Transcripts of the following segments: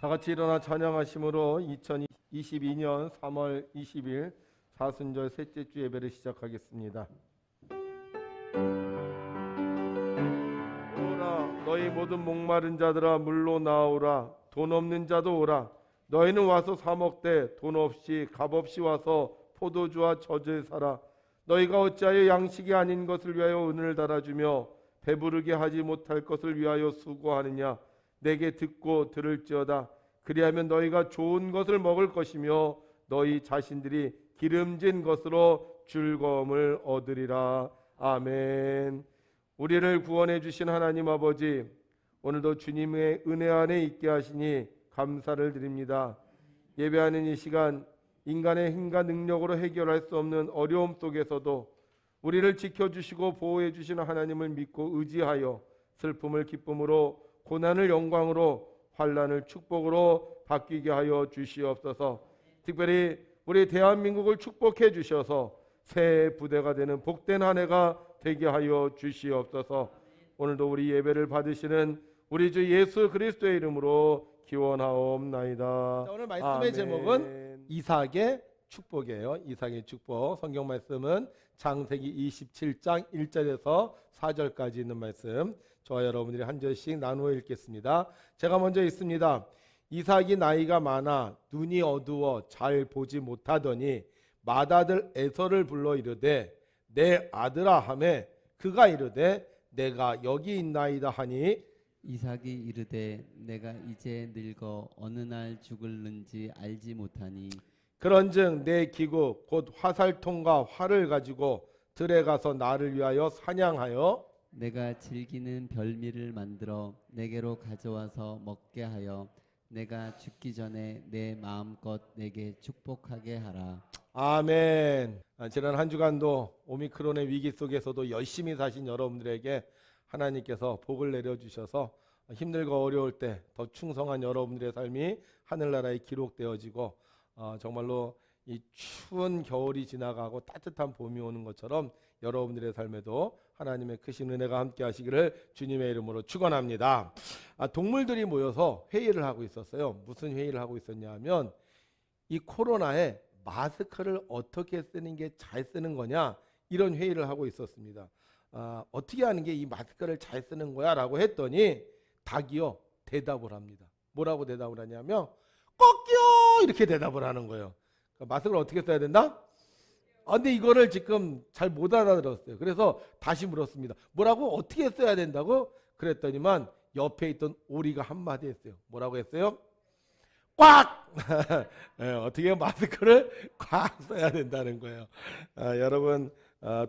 다 같이 일어나 찬양하심으로 2022년 3월 20일 사순절 셋째 주 예배를 시작하겠습니다. 오라 너희 모든 목마른 자들아 물로 나오라. 돈 없는 자도 오라. 너희는 와서 사 먹되 돈 없이 값 없이 와서 포도주와 젖을 사라. 너희가 어찌하여 양식이 아닌 것을 위하여 은을 달아주며 배부르게 하지 못할 것을 위하여 수고하느냐. 내게 듣고 들을지어다. 그리하면 너희가 좋은 것을 먹을 것이며 너희 자신들이 기름진 것으로 즐거움을 얻으리라. 아멘. 우리를 구원해 주신 하나님 아버지, 오늘도 주님의 은혜 안에 있게 하시니 감사를 드립니다. 예배하는 이 시간, 인간의 힘과 능력으로 해결할 수 없는 어려움 속에서도 우리를 지켜주시고 보호해 주시는 하나님을 믿고 의지하여 슬픔을 기쁨으로, 고난을 영광으로, 환난을 축복으로 바뀌게 하여 주시옵소서. 특별히 우리 대한민국을 축복해 주셔서 새 부대가 되는 복된 한 해가 되게 하여 주시옵소서. 오늘도 우리 예배를 받으시는 우리 주 예수 그리스도의 이름으로 기원하옵나이다. 오늘 말씀의 아멘. 제목은 이삭의 축복이에요. 이삭의 축복. 성경 말씀은 창세기 27장 1절에서 4절까지 있는 말씀. 저와 여러분들이 한 절씩 나누어 읽겠습니다. 제가 먼저 읽습니다. 이삭이 나이가 많아 눈이 어두워 잘 보지 못하더니 맏아들 에서를 불러 이르되 내 아들아 하매 그가 이르되 내가 여기 있나이다 하니 이삭이 이르되 내가 이제 늙어 어느 날 죽을는지 알지 못하니 그런즉 내 기구 곧 화살통과 활을 가지고 들에 가서 나를 위하여 사냥하여 내가 즐기는 별미를 만들어 내게로 가져와서 먹게 하여 내가 죽기 전에 내 마음껏 내게 축복하게 하라. 아멘. 지난 한 주간도 오미크론의 위기 속에서도 열심히 사신 여러분들에게 하나님께서 복을 내려주셔서 힘들고 어려울 때 더 충성한 여러분들의 삶이 하늘나라에 기록되어지고 정말로 이 추운 겨울이 지나가고 따뜻한 봄이 오는 것처럼 여러분들의 삶에도 하나님의 크신 은혜가 함께 하시기를 주님의 이름으로 축원합니다. 동물들이 모여서 회의를 하고 있었어요. 무슨 회의를 하고 있었냐 하면 이 코로나에 마스크를 어떻게 쓰는 게 잘 쓰는 거냐, 이런 회의를 하고 있었습니다. 어떻게 하는 게 이 마스크를 잘 쓰는 거야 라고 했더니 닭이요 대답을 합니다. 뭐라고 대답을 하냐면 꺾여 이렇게 대답을 하는 거예요. 그러니까 마스크를 어떻게 써야 된다? 근데 이거를 지금 잘 못 알아들었어요. 그래서 다시 물었습니다. 뭐라고? 어떻게 써야 된다고? 그랬더니만 옆에 있던 오리가 한마디 했어요. 뭐라고 했어요? 꽉! 네, 어떻게 마스크를 꽉 써야 된다는 거예요. 여러분,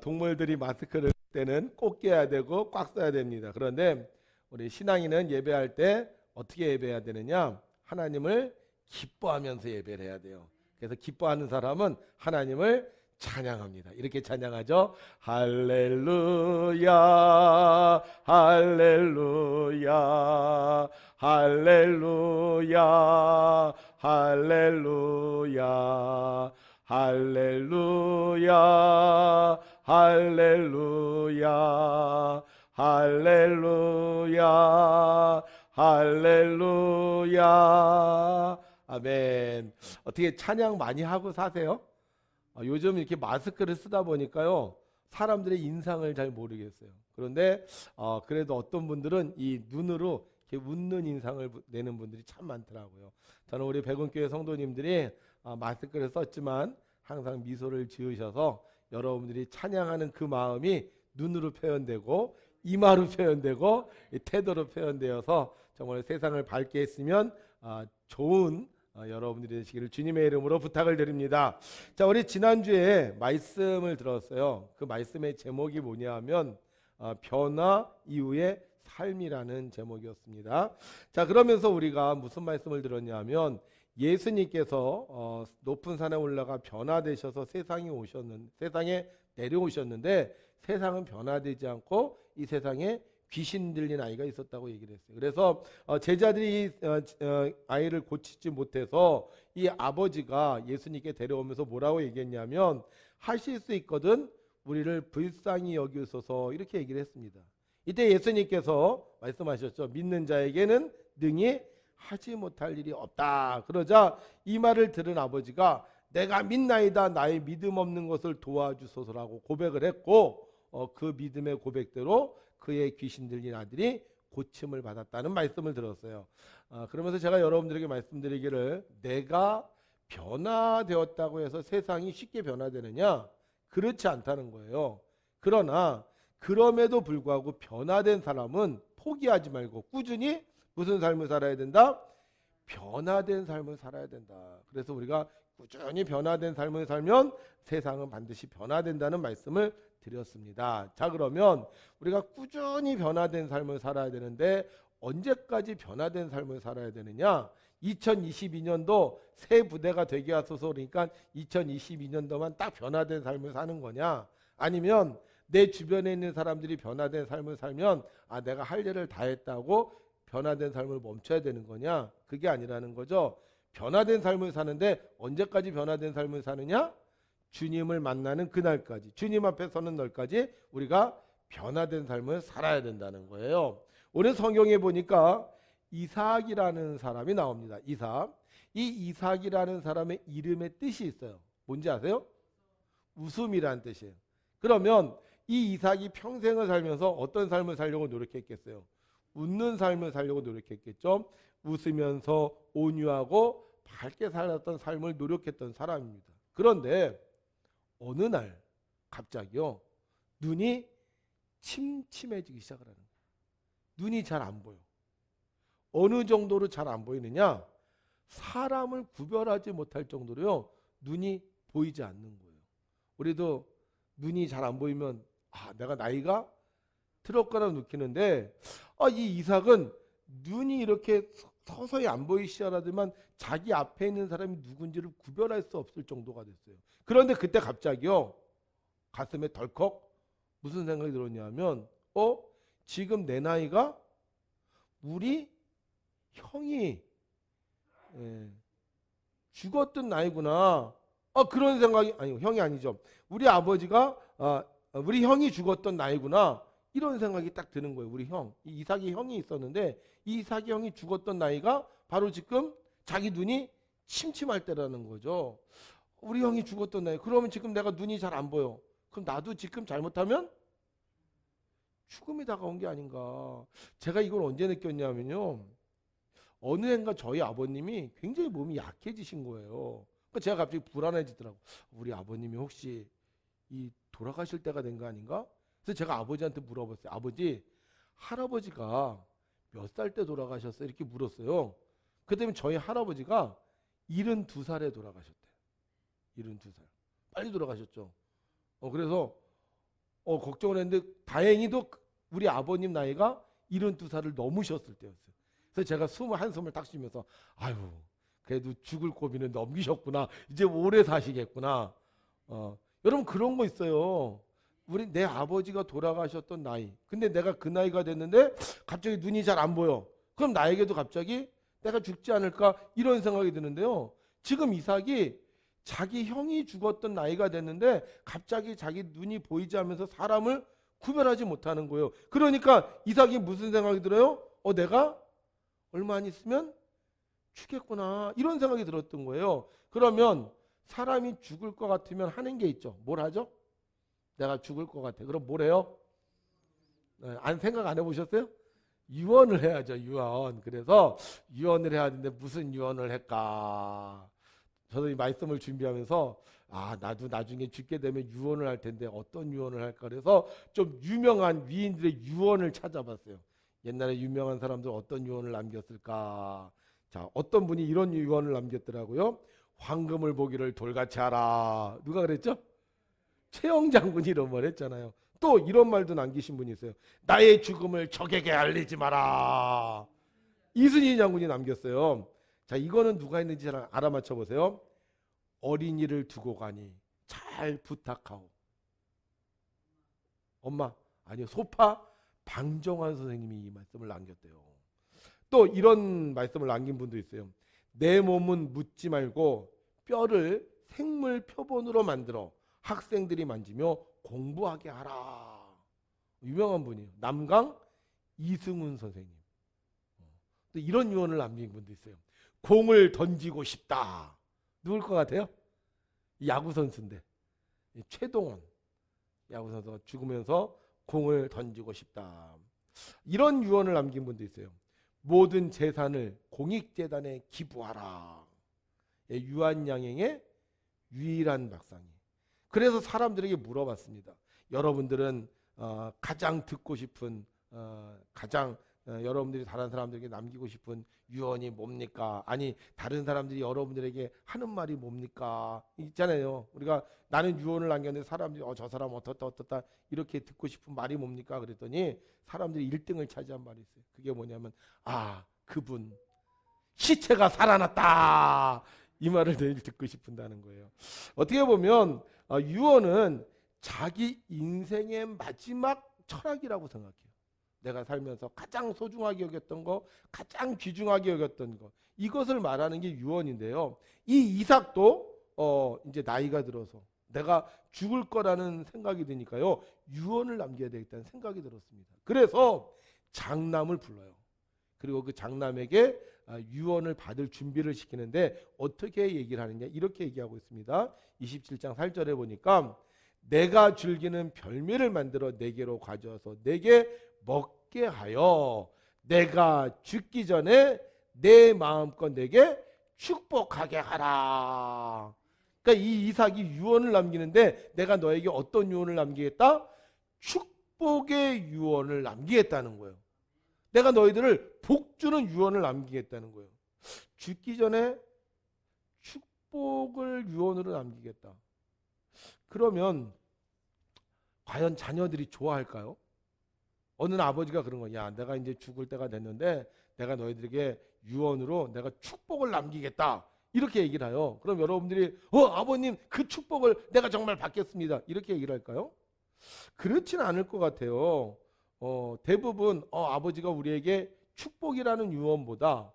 동물들이 마스크를 쓸 때는 꼭 껴야 되고 꽉 써야 됩니다. 그런데 우리 신앙인은 예배할 때 어떻게 예배해야 되느냐? 하나님을 기뻐하면서 예배를 해야 돼요. 그래서 기뻐하는 사람은 하나님을 찬양합니다. 이렇게 찬양하죠. 할렐루야 할렐루야 할렐루야 할렐루야 할렐루야 할렐루야 할렐루야 할렐루야. 아멘. 어떻게 찬양 많이 하고 사세요? 요즘 이렇게 마스크를 쓰다 보니까요 사람들의 인상을 잘 모르겠어요. 그런데 그래도 어떤 분들은 이 눈으로 이렇게 웃는 인상을 내는 분들이 참 많더라고요. 저는 우리 백운교회 성도님들이 마스크를 썼지만 항상 미소를 지으셔서 여러분들이 찬양하는 그 마음이 눈으로 표현되고 이마로 표현되고 태도로 표현되어서 정말 세상을 밝게 했으면 좋은 여러분들이 되시기를 주님의 이름으로 부탁을 드립니다. 자, 우리 지난주에 말씀을 들었어요. 그 말씀의 제목이 뭐냐 하면 변화 이후의 삶이라는 제목이었습니다. 자, 그러면서 우리가 무슨 말씀을 들었냐 하면 예수님께서 높은 산에 올라가 변화되셔서 세상에 내려오셨는데 세상은 변화되지 않고 이 세상에 귀신 들린 아이가 있었다고 얘기를 했어요. 그래서 제자들이 아이를 고치지 못해서 이 아버지가 예수님께 데려오면서 뭐라고 얘기했냐면 하실 수 있거든 우리를 불쌍히 여기소서 이렇게 얘기를 했습니다. 이때 예수님께서 말씀하셨죠. 믿는 자에게는 능히 하지 못할 일이 없다. 그러자 이 말을 들은 아버지가 내가 믿나이다. 나의 믿음 없는 것을 도와주소서라고 고백을 했고 그 믿음의 고백대로 그의 귀신 들린 아들이 고침을 받았다는 말씀을 들었어요. 그러면서 제가 여러분들에게 말씀드리기를 내가 변화되었다고 해서 세상이 쉽게 변화되느냐? 그렇지 않다는 거예요. 그러나 그럼에도 불구하고 변화된 사람은 포기하지 말고 꾸준히 무슨 삶을 살아야 된다? 변화된 삶을 살아야 된다. 그래서 우리가 꾸준히 변화된 삶을 살면 세상은 반드시 변화된다는 말씀을 드렸습니다. 자, 그러면 우리가 꾸준히 변화된 삶을 살아야 되는데 언제까지 변화된 삶을 살아야 되느냐? 2022년도 새 부대가 되게 하소서. 그러니까 2022년도만 딱 변화된 삶을 사는 거냐? 아니면 내 주변에 있는 사람들이 변화된 삶을 살면 내가 할 일을 다 했다고 변화된 삶을 멈춰야 되는 거냐? 그게 아니라는 거죠. 변화된 삶을 사는데 언제까지 변화된 삶을 사느냐? 주님을 만나는 그날까지, 주님 앞에 서는 날까지 우리가 변화된 삶을 살아야 된다는 거예요. 오늘 성경에 보니까 이삭이라는 사람이 나옵니다. 이삭. 이 이삭이라는 사람의 이름의 뜻이 있어요. 뭔지 아세요? 웃음이라는 뜻이에요. 그러면 이 이삭이 평생을 살면서 어떤 삶을 살려고 노력했겠어요? 웃는 삶을 살려고 노력했겠죠. 웃으면서 온유하고 밝게 살았던 삶을 노력했던 사람입니다. 그런데 어느 날 갑자기요 눈이 침침해지기 시작을 하는 거예요. 눈이 잘 안 보여. 어느 정도로 잘 안 보이느냐? 사람을 구별하지 못할 정도로요 눈이 보이지 않는 거예요. 우리도 눈이 잘 안 보이면 내가 나이가 들었거나 느끼는데 이 이삭은 눈이 이렇게 서서히 안 보이기 시작하지만 자기 앞에 있는 사람이 누군지를 구별할 수 없을 정도가 됐어요. 그런데 그때 갑자기요 가슴에 덜컥 무슨 생각이 들었냐면 지금 내 나이가 우리 형이 죽었던 나이구나. 그런 생각이 형이 아니죠. 우리 아버지가 우리 형이 죽었던 나이구나. 이런 생각이 딱 드는 거예요. 우리 형, 이삭이 형이 있었는데 이 이삭이 형이 죽었던 나이가 바로 지금 자기 눈이 침침할 때라는 거죠. 우리 형이 죽었던 나이. 그러면 지금 내가 눈이 잘 안 보여. 그럼 나도 지금 잘못하면 죽음이 다가온 게 아닌가. 제가 이걸 언제 느꼈냐면요. 어느 해인가 저희 아버님이 굉장히 몸이 약해지신 거예요. 그러니까 제가 갑자기 불안해지더라고. 우리 아버님이 혹시 돌아가실 때가 된 거 아닌가? 그래서 제가 아버지한테 물어봤어요. 아버지, 할아버지가 몇 살 때 돌아가셨어요? 이렇게 물었어요. 그때면 저희 할아버지가 72살에 돌아가셨대요. 72살. 빨리 돌아가셨죠. 그래서 걱정을 했는데 다행히도 우리 아버님 나이가 72살을 넘으셨을 때였어요. 그래서 제가 한숨을 딱 쉬면서 아유 그래도 죽을 고비는 넘기셨구나. 이제 오래 사시겠구나. 여러분 그런 거 있어요. 내 아버지가 돌아가셨던 나이. 근데 내가 그 나이가 됐는데 갑자기 눈이 잘 안 보여. 그럼 나에게도 갑자기 내가 죽지 않을까 이런 생각이 드는데요. 지금 이삭이 자기 형이 죽었던 나이가 됐는데 갑자기 자기 눈이 보이지 않으면서 사람을 구별하지 못하는 거예요. 그러니까 이삭이 무슨 생각이 들어요? 내가 얼마 안 있으면 죽겠구나 이런 생각이 들었던 거예요. 그러면 사람이 죽을 것 같으면 하는 게 있죠. 뭘 하죠? 내가 죽을 것 같아. 그럼 뭘 해요? 생각 안 해보셨어요? 유언을 해야죠. 유언. 그래서 유언을 해야 되는데 무슨 유언을 할까? 저도 이 말씀을 준비하면서 나도 나중에 죽게 되면 유언을 할 텐데 어떤 유언을 할까? 그래서 좀 유명한 위인들의 유언을 찾아봤어요. 옛날에 유명한 사람들 어떤 유언을 남겼을까? 자, 어떤 분이 이런 유언을 남겼더라고요. 황금을 보기를 돌같이 하라. 누가 그랬죠? 최영 장군이 이런 말 했잖아요. 또 이런 말도 남기신 분이 있어요. 나의 죽음을 적에게 알리지 마라. 이순신 장군이 남겼어요. 자, 이거는 누가 했는지 잘 알아맞혀 보세요. 어린이를 두고 가니 잘 부탁하오. 엄마, 아니요, 소파 방정환 선생님이 이 말씀을 남겼대요. 또 이런 말씀을 남긴 분도 있어요. 내 몸은 묻지 말고 뼈를 생물 표본으로 만들어 학생들이 만지며 공부하게 하라. 유명한 분이에요. 남강 이승훈 선생님. 또 이런 유언을 남긴 분도 있어요. 공을 던지고 싶다. 누굴 것 같아요? 야구 선수인데 최동원 야구 선수가 죽으면서 공을 던지고 싶다. 이런 유언을 남긴 분도 있어요. 모든 재산을 공익재단에 기부하라. 유한양행의 유일한 박상이. 그래서 사람들에게 물어봤습니다. 여러분들은 가장 듣고 싶은 가장 여러분들이 다른 사람들에게 남기고 싶은 유언이 뭡니까? 아니 다른 사람들이 여러분들에게 하는 말이 뭡니까? 있잖아요. 우리가 나는 유언을 남겼는데 사람들이 저 사람 어떻다 이렇게 듣고 싶은 말이 뭡니까? 그랬더니 사람들이 1등을 차지한 말이 있어요. 그게 뭐냐면 그분 시체가 살아났다. 이 말을 늘 듣고 싶은다는 거예요. 어떻게 보면 유언은 자기 인생의 마지막 철학이라고 생각해요. 내가 살면서 가장 소중하게 여겼던 거, 가장 귀중하게 여겼던 거, 이것을 말하는 게 유언인데요. 이 이삭도 이제 나이가 들어서 내가 죽을 거라는 생각이 드니까요, 유언을 남겨야 되겠다는 생각이 들었습니다. 그래서 장남을 불러요. 그리고 그 장남에게 유언을 받을 준비를 시키는데 어떻게 얘기를 하느냐, 이렇게 얘기하고 있습니다. 27장 8절에 보니까 내가 즐기는 별미를 만들어 내게로 가져와서 내게 먹게 하여 내가 죽기 전에 내 마음껏 내게 축복하게 하라. 그러니까 이 이삭이 유언을 남기는데 내가 너에게 어떤 유언을 남기겠다? 축복의 유언을 남기겠다는 거예요. 내가 너희들을 복주는 유언을 남기겠다는 거예요. 죽기 전에 축복을 유언으로 남기겠다. 그러면 과연 자녀들이 좋아할까요? 어느 아버지가 그런 거야. 내가 이제 죽을 때가 됐는데 내가 너희들에게 유언으로 내가 축복을 남기겠다. 이렇게 얘기를 해요. 그럼 여러분들이 아버님 그 축복을 내가 정말 받겠습니다. 이렇게 얘기를 할까요? 그렇지는 않을 것 같아요. 대부분 아버지가 우리에게 축복이라는 유언보다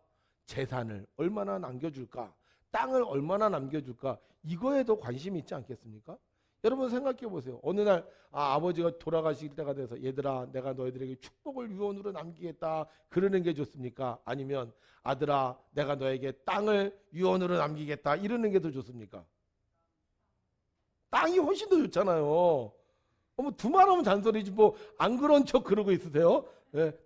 재산을 얼마나 남겨줄까, 땅을 얼마나 남겨줄까, 이거에 더 관심이 있지 않겠습니까? 여러분 생각해 보세요. 어느 날 아버지가 돌아가실 때가 돼서 얘들아 내가 너희들에게 축복을 유언으로 남기겠다 그러는 게 좋습니까? 아니면 아들아 내가 너에게 땅을 유언으로 남기겠다 이러는 게 더 좋습니까? 땅이 훨씬 더 좋잖아요. 두말하면 잔소리지 뭐 안 그런 척 그러고 있으세요?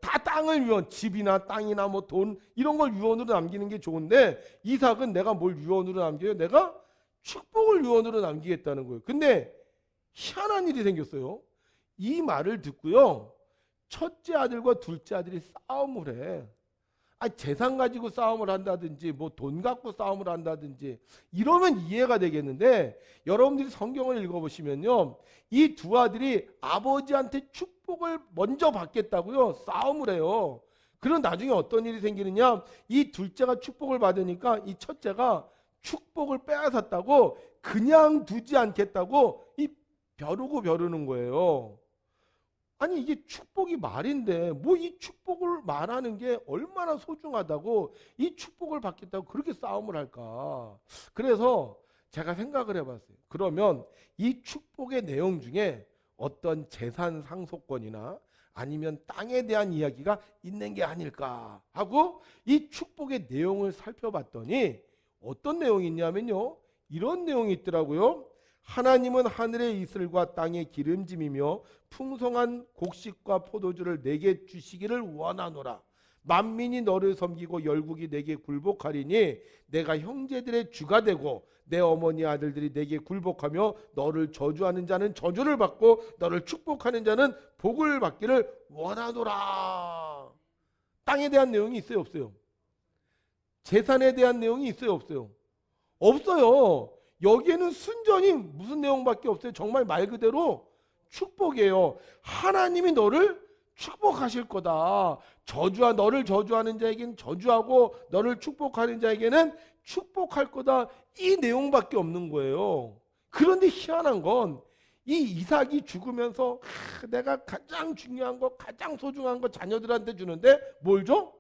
다 땅을 유언, 집이나 땅이나 뭐 돈 이런 걸 유언으로 남기는 게 좋은데 이삭은 내가 뭘 유언으로 남겨요? 내가 축복을 유언으로 남기겠다는 거예요. 근데 희한한 일이 생겼어요. 이 말을 듣고요, 첫째 아들과 둘째 아들이 싸움을 해. 재산 가지고 싸움을 한다든지 뭐 돈 갖고 싸움을 한다든지 이러면 이해가 되겠는데 여러분들이 성경을 읽어보시면요, 이 두 아들이 아버지한테 축복을 먼저 받겠다고요 싸움을 해요. 그럼 나중에 어떤 일이 생기느냐, 이 둘째가 축복을 받으니까 이 첫째가 축복을 빼앗았다고 그냥 두지 않겠다고 이 벼르는 거예요. 아니 이게 축복이 말인데 뭐 이 축복을 말하는 게 얼마나 소중하다고 이 축복을 받겠다고 그렇게 싸움을 할까. 그래서 제가 생각을 해봤어요. 그러면 이 축복의 내용 중에 어떤 재산 상속권이나 아니면 땅에 대한 이야기가 있는 게 아닐까 하고 이 축복의 내용을 살펴봤더니 어떤 내용이 있냐면요, 이런 내용이 있더라고요. 하나님은 하늘의 이슬과 땅의 기름짐이며 풍성한 곡식과 포도주를 내게 주시기를 원하노라. 만민이 너를 섬기고 열국이 내게 굴복하리니 내가 형제들의 주가 되고 내 어머니 아들들이 내게 굴복하며 너를 저주하는 자는 저주를 받고 너를 축복하는 자는 복을 받기를 원하노라. 땅에 대한 내용이 있어요, 없어요? 재산에 대한 내용이 있어요, 없어요? 없어요. 여기에는 순전히 무슨 내용밖에 없어요. 정말 말 그대로 축복이에요. 하나님이 너를 축복하실 거다. 너를 저주하는 자에게는 저주하고 너를 축복하는 자에게는 축복할 거다. 이 내용밖에 없는 거예요. 그런데 희한한 건 이 이삭이 죽으면서 내가 가장 중요한 거, 가장 소중한 거 자녀들한테 주는데 뭘 줘?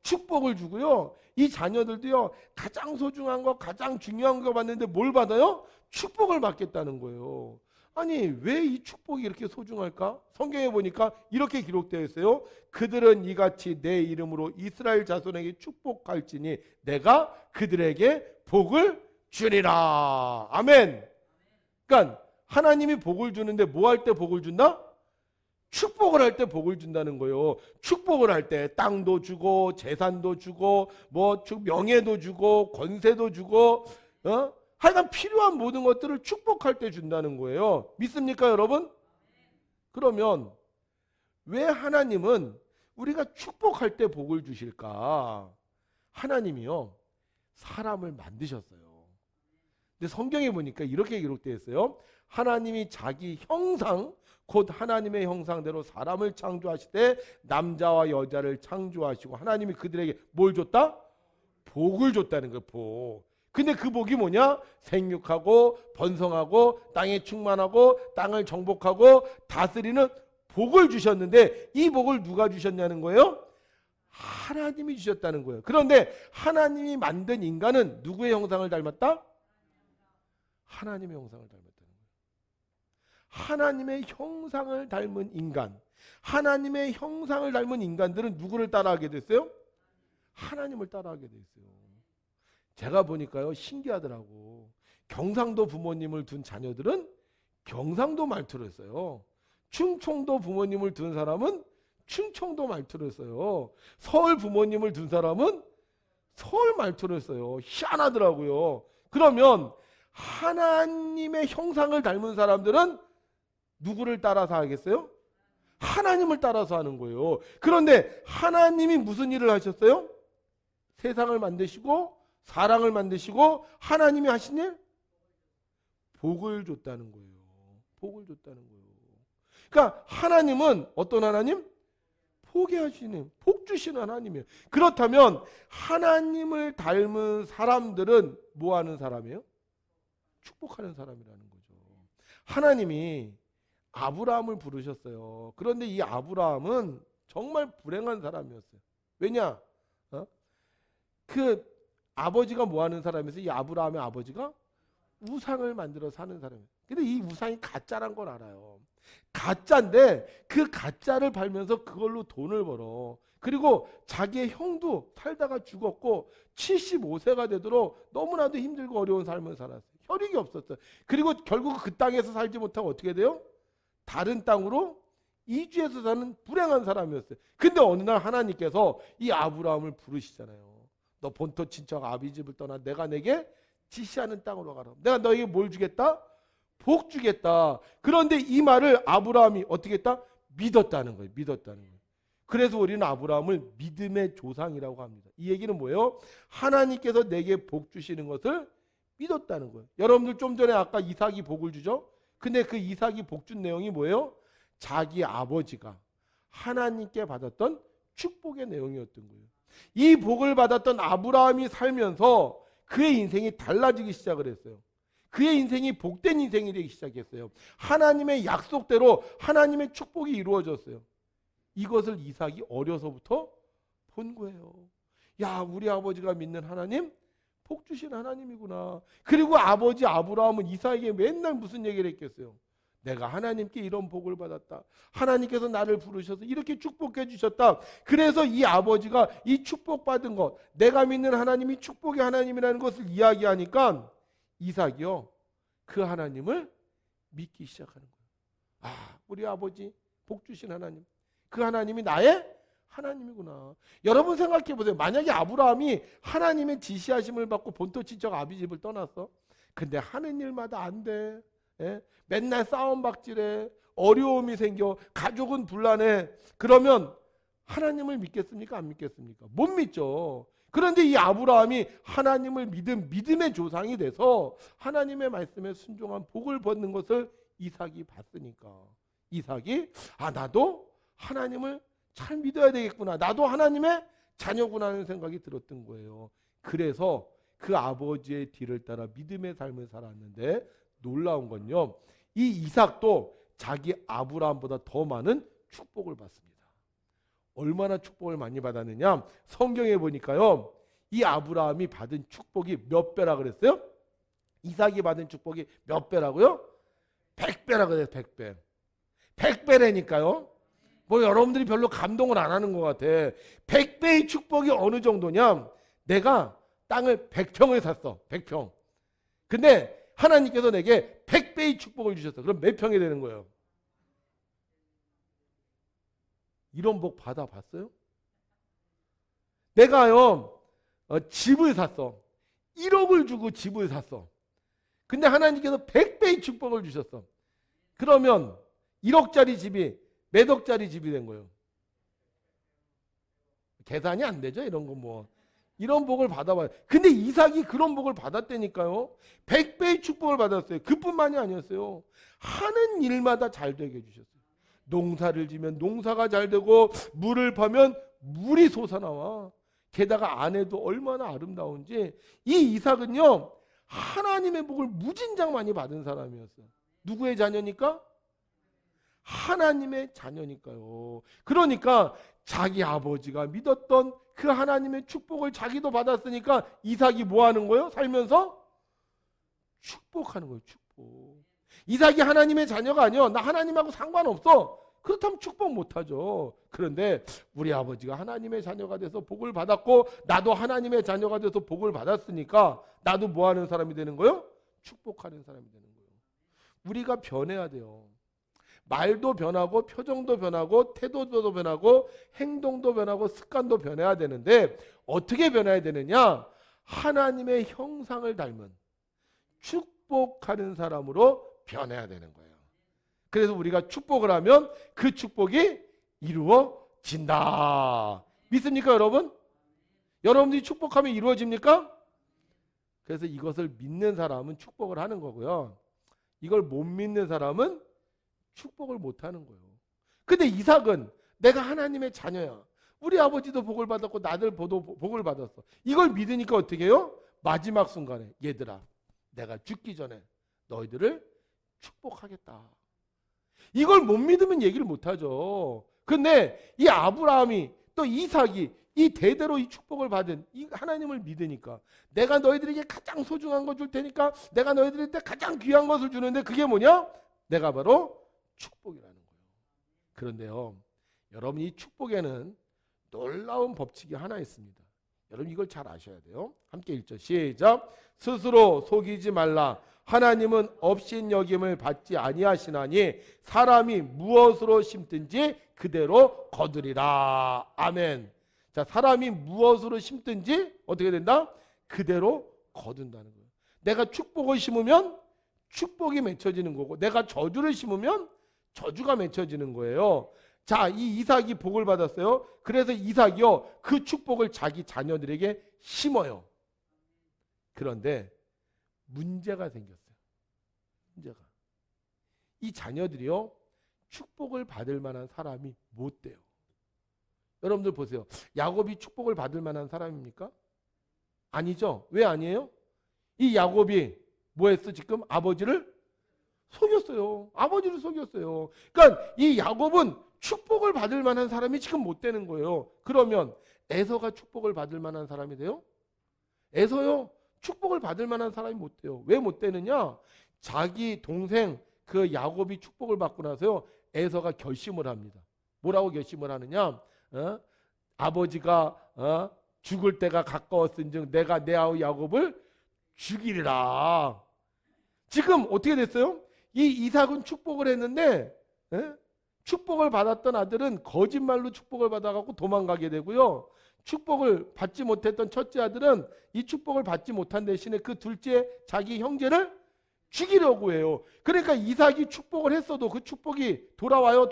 축복을 주고요. 이 자녀들도요, 가장 소중한 거, 가장 중요한 거 받는데 뭘 받아요? 축복을 받겠다는 거예요. 아니 왜 이 축복이 이렇게 소중할까? 성경에 보니까 이렇게 기록되어 있어요. 그들은 이같이 내 이름으로 이스라엘 자손에게 축복할지니 내가 그들에게 복을 주리라. 아멘. 그러니까 하나님이 복을 주는데 뭐 할 때 복을 준다? 축복을 할 때 복을 준다는 거예요. 축복을 할 때 땅도 주고 재산도 주고 뭐 명예도 주고 권세도 주고 하여간 필요한 모든 것들을 축복할 때 준다는 거예요. 믿습니까 여러분? 그러면 왜 하나님은 우리가 축복할 때 복을 주실까? 하나님이요 사람을 만드셨어요. 근데 성경에 보니까 이렇게 기록되어 있어요. 하나님이 자기 형상 곧 하나님의 형상대로 사람을 창조하시되 남자와 여자를 창조하시고 하나님이 그들에게 뭘 줬다? 복을 줬다는 거예요. 복. 근데 그 복이 뭐냐? 생육하고 번성하고 땅에 충만하고 땅을 정복하고 다스리는 복을 주셨는데 이 복을 누가 주셨냐는 거예요? 하나님이 주셨다는 거예요. 그런데 하나님이 만든 인간은 누구의 형상을 닮았다? 하나님의 형상을 닮았다는 거예요. 하나님의 형상을 닮은 인간, 하나님의 형상을 닮은 인간들은 누구를 따라하게 됐어요? 하나님을 따라하게 됐어요. 제가 보니까요 신기하더라고. 경상도 부모님을 둔 자녀들은 경상도 말투를 써요. 충청도 부모님을 둔 사람은 충청도 말투를 써요. 서울 부모님을 둔 사람은 서울 말투를 써요. 희한하더라고요. 그러면 하나님의 형상을 닮은 사람들은 누구를 따라서 하겠어요? 하나님을 따라서 하는 거예요. 그런데 하나님이 무슨 일을 하셨어요? 세상을 만드시고 사랑을 만드시고 하나님이 하신 일? 복을 줬다는 거예요. 복을 줬다는 거예요. 그러니까 하나님은 어떤 하나님? 복이 하시는, 복 주시는 하나님이에요. 그렇다면 하나님을 닮은 사람들은 뭐 하는 사람이에요? 축복하는 사람이라는 거죠. 하나님이 아브라함을 부르셨어요. 그런데 이 아브라함은 정말 불행한 사람이었어요. 왜냐? 그 아버지가 뭐 하는 사람이었어요? 이 아브라함의 아버지가 우상을 만들어 사는 사람이에요. 근데 이 우상이 가짜란 걸 알아요. 가짜인데 그 가짜를 팔면서 그걸로 돈을 벌어. 그리고 자기의 형도 살다가 죽었고 75세가 되도록 너무나도 힘들고 어려운 삶을 살았어요. 혈육이 없었어요. 그리고 결국 그 땅에서 살지 못하고 어떻게 돼요? 다른 땅으로 이주해서 사는 불행한 사람이었어요. 근데 어느 날 하나님께서 이 아브라함을 부르시잖아요. 너 본토 친척 아비 집을 떠나 내가 내게 지시하는 땅으로 가라. 내가 너에게 뭘 주겠다? 복 주겠다. 그런데 이 말을 아브라함이 어떻게 했다? 믿었다는 거예요. 믿었다는 거예요. 그래서 우리는 아브라함을 믿음의 조상이라고 합니다. 이 얘기는 뭐예요? 하나님께서 내게 복 주시는 것을 믿었다는 거예요. 여러분들 좀 전에 아까 이삭이 복을 주죠? 근데 그 이삭이 복 준 내용이 뭐예요? 자기 아버지가 하나님께 받았던 축복의 내용이었던 거예요. 이 복을 받았던 아브라함이 살면서 그의 인생이 달라지기 시작을 했어요. 그의 인생이 복된 인생이 되기 시작했어요. 하나님의 약속대로 하나님의 축복이 이루어졌어요. 이것을 이삭이 어려서부터 본 거예요. 야, 우리 아버지가 믿는 하나님 복 주신 하나님이구나. 그리고 아버지 아브라함은 이삭에게 맨날 무슨 얘기를 했겠어요? 내가 하나님께 이런 복을 받았다. 하나님께서 나를 부르셔서 이렇게 축복해 주셨다. 그래서 이 아버지가 이 축복받은 것, 내가 믿는 하나님이 축복의 하나님이라는 것을 이야기하니까 이삭이요, 그 하나님을 믿기 시작하는 거예요. 아, 우리 아버지 복 주신 하나님, 그 하나님이 나의 하나님이구나. 여러분 생각해 보세요. 만약에 아브라함이 하나님의 지시하심을 받고 본토 친척 아비 집을 떠났어. 근데 하는 일마다 안 돼. 예? 맨날 싸움박질해. 어려움이 생겨. 가족은 불안해. 그러면 하나님을 믿겠습니까? 안 믿겠습니까? 못 믿죠. 그런데 이 아브라함이 하나님을 믿은 믿음의 조상이 돼서 하나님의 말씀에 순종한 복을 받는 것을 이삭이 봤으니까 이삭이 나도 하나님을 잘 믿어야 되겠구나. 나도 하나님의 자녀구나 하는 생각이 들었던 거예요. 그래서 그 아버지의 뒤를 따라 믿음의 삶을 살았는데 놀라운 건요, 이 이삭도 자기 아브라함보다 더 많은 축복을 받습니다. 얼마나 축복을 많이 받았느냐? 성경에 보니까요, 이 아브라함이 받은 축복이 몇 배라 그랬어요? 이삭이 받은 축복이 몇 배라고요? 100배라 그래요. 100배. 100배라니까요. 뭐 여러분들이 별로 감동을 안 하는 것 같아. 100배의 축복이 어느 정도냐? 내가 땅을 100평을 샀어. 100평. 근데 하나님께서 내게 100배의 축복을 주셨어. 그럼 몇 평이 되는 거예요? 이런 복 받아봤어요? 내가요 집을 샀어. 1억을 주고 집을 샀어. 근데 하나님께서 100배의 축복을 주셨어. 그러면 1억짜리 집이 몇 억짜리 집이 된 거예요? 계산이 안 되죠. 이런 거 뭐. 이런 복을 받아봐요. 근데 이삭이 그런 복을 받았다니까요. 100배의 축복을 받았어요. 그뿐만이 아니었어요. 하는 일마다 잘 되게 해주셨어요. 농사를 지면 농사가 잘 되고 물을 파면 물이 솟아나와. 게다가 아내도 얼마나 아름다운지. 이 이삭은요 하나님의 복을 무진장 많이 받은 사람이었어요. 누구의 자녀니까? 하나님의 자녀니까요. 그러니까 자기 아버지가 믿었던 그 하나님의 축복을 자기도 받았으니까 이삭이 뭐 하는 거예요? 살면서 축복하는 거예요. 축복. 이삭이 하나님의 자녀가 아니요. 나 하나님하고 상관없어. 그렇다면 축복 못하죠. 그런데 우리 아버지가 하나님의 자녀가 돼서 복을 받았고 나도 하나님의 자녀가 돼서 복을 받았으니까 나도 뭐 하는 사람이 되는 거예요? 축복하는 사람이 되는 거예요. 우리가 변해야 돼요. 말도 변하고 표정도 변하고 태도도 변하고 행동도 변하고 습관도 변해야 되는데 어떻게 변해야 되느냐? 하나님의 형상을 닮은 축복하는 사람으로 변해야 되는 거예요. 그래서 우리가 축복을 하면 그 축복이 이루어진다. 믿습니까 여러분? 여러분들이 축복하면 이루어집니까? 그래서 이것을 믿는 사람은 축복을 하는 거고요. 이걸 못 믿는 사람은 축복을 못하는 거예요. 근데 이삭은 내가 하나님의 자녀야. 우리 아버지도 복을 받았고 나들도 복을 받았어. 이걸 믿으니까 어떻게 해요? 마지막 순간에 얘들아 내가 죽기 전에 너희들을 축복하겠다. 이걸 못 믿으면 얘기를 못하죠. 근데 이 아브라함이 또 이삭이 이 대대로 이 축복을 받은 이 하나님을 믿으니까 내가 너희들에게 가장 소중한 거 줄 테니까 내가 너희들한테 가장 귀한 것을 주는데 그게 뭐냐? 내가 바로 축복이라는 거예요. 그런데요 여러분 이 축복에는 놀라운 법칙이 하나 있습니다. 여러분 이걸 잘 아셔야 돼요. 함께 읽죠. 시작. 스스로 속이지 말라. 하나님은 업신여김을 받지 아니하시나니 사람이 무엇으로 심든지 그대로 거두리라. 아멘. 자, 사람이 무엇으로 심든지 어떻게 된다? 그대로 거둔다는 거예요. 내가 축복을 심으면 축복이 맺혀지는 거고 내가 저주를 심으면 저주가 맺혀지는 거예요. 자, 이 이삭이 복을 받았어요. 그래서 이삭이요 그 축복을 자기 자녀들에게 심어요. 그런데 문제가 생겼어요. 문제가. 이 자녀들이요 축복을 받을 만한 사람이 못 돼요. 여러분들 보세요. 야곱이 축복을 받을 만한 사람입니까? 아니죠. 왜 아니에요? 이 야곱이 뭐 했어? 지금 아버지를 속였어요. 아버지를 속였어요. 그러니까 이 야곱은 축복을 받을 만한 사람이 지금 못 되는 거예요. 그러면 에서가 축복을 받을 만한 사람이 돼요? 에서요 축복을 받을 만한 사람이 못 돼요. 왜 못 되느냐? 자기 동생 그 야곱이 축복을 받고 나서요 에서가 결심을 합니다. 뭐라고 결심을 하느냐? 아버지가 죽을 때가 가까웠은즉 내가 내 아우 야곱을 죽이리라. 지금 어떻게 됐어요? 이 이삭은 축복을 했는데 축복을 받았던 아들은 거짓말로 축복을 받아갖고 도망가게 되고요. 축복을 받지 못했던 첫째 아들은 이 축복을 받지 못한 대신에 그 둘째 자기 형제를 죽이려고 해요. 그러니까 이삭이 축복을 했어도 그 축복이 돌아와요?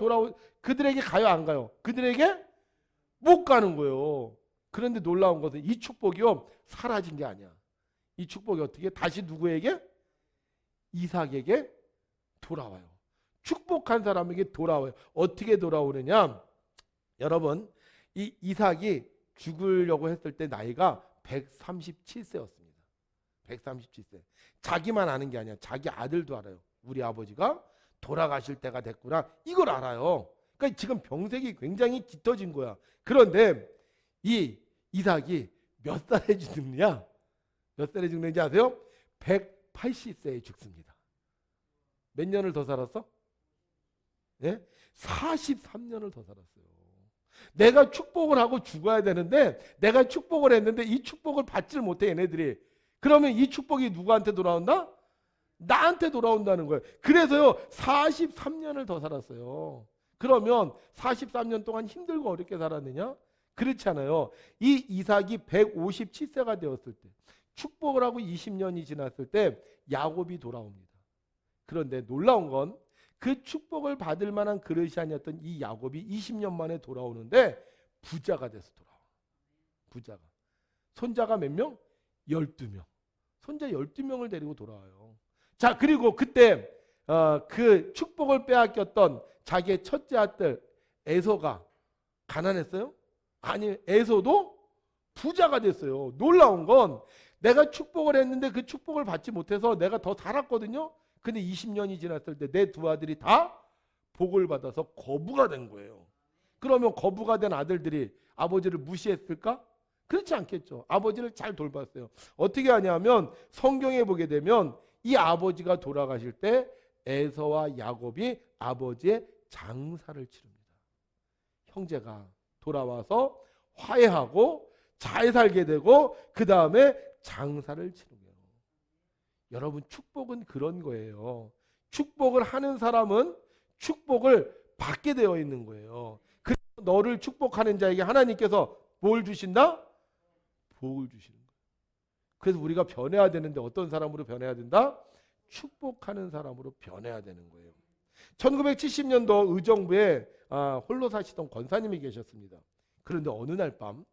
그들에게 가요? 안 가요? 그들에게 못 가는 거예요. 그런데 놀라운 것은 이 축복이요 사라진 게 아니야. 이 축복이 어떻게 다시 누구에게? 이삭에게 돌아와요. 축복한 사람에게 돌아와요. 어떻게 돌아오느냐? 여러분 이 이삭이 죽으려고 했을 때 나이가 137세였습니다. 137세. 자기만 아는 게 아니야. 자기 아들도 알아요. 우리 아버지가 돌아가실 때가 됐구나. 이걸 알아요. 그러니까 지금 병색이 굉장히 짙어진 거야. 그런데 이 이삭이 몇 살에 죽느냐? 몇 살에 죽는지 아세요? 180세에 죽습니다. 몇 년을 더 살았어? 예? 43년을 더 살았어요. 내가 축복을 하고 죽어야 되는데 내가 축복을 했는데 이 축복을 받지를 못해 얘네들이. 그러면 이 축복이 누구한테 돌아온다? 나한테 돌아온다는 거예요. 그래서요 43년을 더 살았어요. 그러면 43년 동안 힘들고 어렵게 살았느냐? 그렇지 않아요. 이 이삭이 157세가 되었을 때 축복을 하고 20년이 지났을 때 야곱이 돌아옵니다. 그런데 놀라운 건 그 축복을 받을 만한 그릇이 아니었던 이 야곱이 20년 만에 돌아오는데 부자가 돼서 돌아와. 부자가. 손자가 몇 명? 12명. 손자 12명을 데리고 돌아와요. 자, 그리고 그때 그 축복을 빼앗겼던 자기의 첫째 아들 에서가 가난했어요? 아니, 에서도 부자가 됐어요. 놀라운 건 내가 축복을 했는데 그 축복을 받지 못해서 내가 더 살았거든요. 근데 20년이 지났을 때 내 두 아들이 다 복을 받아서 거부가 된 거예요. 그러면 거부가 된 아들들이 아버지를 무시했을까? 그렇지 않겠죠. 아버지를 잘 돌봤어요. 어떻게 하냐면 성경에 보게 되면 이 아버지가 돌아가실 때 에서와 야곱이 아버지의 장사를 치릅니다. 형제가 돌아와서 화해하고 잘 살게 되고 그 다음에 장사를 치르고요. 여러분 축복은 그런 거예요. 축복을 하는 사람은 축복을 받게 되어 있는 거예요. 그래서 너를 축복하는 자에게 하나님께서 뭘 주신다? 복을 주시는 거예요. 그래서 우리가 변해야 되는데 어떤 사람으로 변해야 된다? 축복하는 사람으로 변해야 되는 거예요. 1970년도 의정부에 홀로 사시던 권사님이 계셨습니다. 그런데 어느 날 밤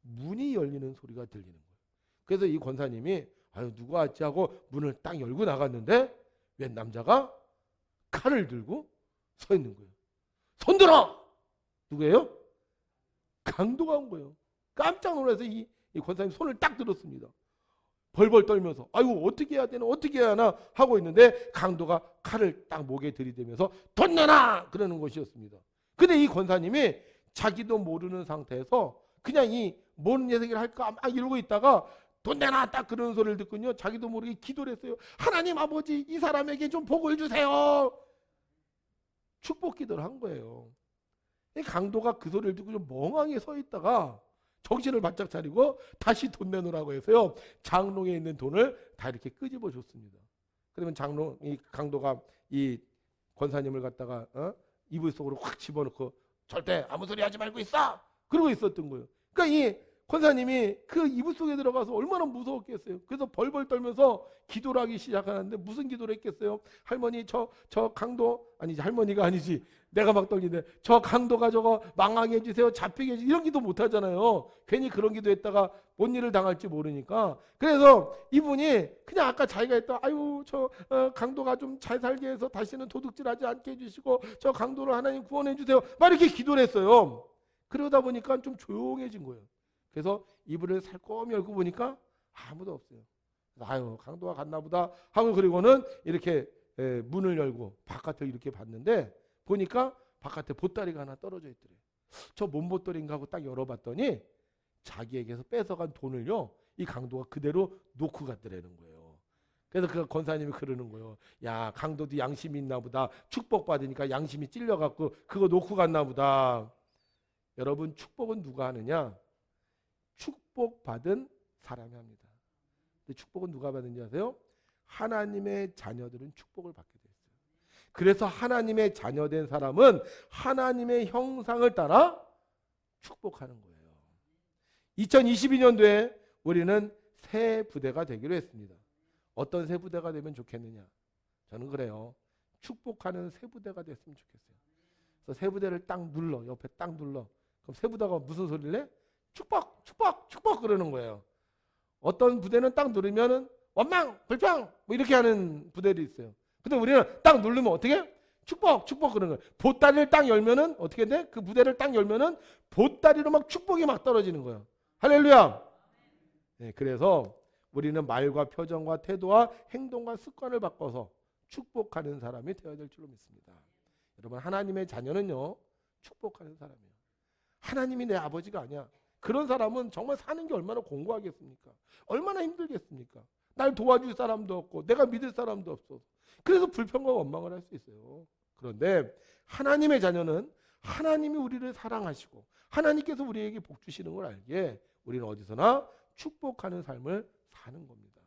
문이 열리는 소리가 들리는 거예요. 그래서 이 권사님이 아유 누가 왔지 하고 문을 딱 열고 나갔는데 웬 남자가 칼을 들고 서 있는 거예요. 손 들어! 누구예요? 강도가 온 거예요. 깜짝 놀라서 이 권사님 손을 딱 들었습니다. 벌벌 떨면서 아이고 어떻게 해야 되나 어떻게 해야 하나 하고 있는데 강도가 칼을 딱 목에 들이대면서 돈 내놔! 그러는 것이었습니다. 근데 이 권사님이 자기도 모르는 상태에서 그냥 이 뭔 예색을 할까 막 이러고 있다가 돈 내놔 딱 그런 소리를 듣군요. 자기도 모르게 기도를 했어요. 하나님 아버지 이 사람에게 좀 복을 주세요. 축복 기도를 한 거예요. 이 강도가 그 소리를 듣고 좀 멍하게 서 있다가 정신을 바짝 차리고 다시 돈 내놓으라고 해서요. 장롱에 있는 돈을 다 이렇게 끄집어 줬습니다. 그러면 이 강도가 이 권사님을 갖다가 이불 속으로 확 집어넣고 절대 아무 소리 하지 말고 있어. 그러고 있었던 거예요. 그러니까 이 권사님이 그 이불 속에 들어가서 얼마나 무서웠겠어요. 그래서 벌벌 떨면서 기도를 하기 시작하는데 무슨 기도를 했겠어요. 할머니 저 강도 아니지 할머니가 아니지 내가 막 떨리는데 저 강도가 저거 망하게 해주세요. 잡히게 해주세요. 이런 기도 못하잖아요. 괜히 그런 기도했다가 뭔 일을 당할지 모르니까. 그래서 이분이 그냥 아까 자기가 했던 아유 저 강도가 좀 잘 살게 해서 다시는 도둑질하지 않게 해주시고 저 강도를 하나님 구원해 주세요. 막 이렇게 기도를 했어요. 그러다 보니까 좀 조용해진 거예요. 그래서 이불을 살꼼히 열고 보니까 아무도 없어요. 아유 강도가 갔나 보다 하고 그리고는 이렇게 문을 열고 바깥을 이렇게 봤는데 보니까 바깥에 보따리가 하나 떨어져 있더래요. 저 뭔 보따리인가 하고 딱 열어봤더니 자기에게서 뺏어간 돈을요 이 강도가 그대로 놓고 갔더라는 거예요. 그래서 그 권사님이 그러는 거예요. 야 강도도 양심이 있나 보다. 축복받으니까 양심이 찔려갖고 그거 놓고 갔나 보다. 여러분 축복은 누가 하느냐? 축복받은 사람이 합니다. 근데 축복은 누가 받는지 아세요? 하나님의 자녀들은 축복을 받게 돼 있어요. 그래서 하나님의 자녀된 사람은 하나님의 형상을 따라 축복하는 거예요. 2022년도에 우리는 새 부대가 되기로 했습니다. 어떤 새 부대가 되면 좋겠느냐? 저는 그래요. 축복하는 새 부대가 됐으면 좋겠어요. 그래서 새 부대를 딱 눌러 옆에 딱 눌러. 그럼 새 부대가 무슨 소리를 해? 축복, 축복, 축복 그러는 거예요. 어떤 부대는 딱 누르면은 원망, 불평 뭐 이렇게 하는 부대도 있어요. 근데 우리는 딱 누르면 어떻게? 축복, 축복 그러는 거예요. 보따리를 딱 열면은 어떻게 돼? 그 부대를 딱 열면은 보따리로 막 축복이 막 떨어지는 거예요. 할렐루야. 네, 그래서 우리는 말과 표정과 태도와 행동과 습관을 바꿔서 축복하는 사람이 되어야 될 줄로 믿습니다. 여러분 하나님의 자녀는요 축복하는 사람이에요. 하나님이 내 아버지가 아니야. 그런 사람은 정말 사는 게 얼마나 공고하겠습니까? 얼마나 힘들겠습니까? 날 도와줄 사람도 없고 내가 믿을 사람도 없어. 그래서 불평과 원망을 할 수 있어요. 그런데 하나님의 자녀는 하나님이 우리를 사랑하시고 하나님께서 우리에게 복 주시는 걸 알기에 우리는 어디서나 축복하는 삶을 사는 겁니다.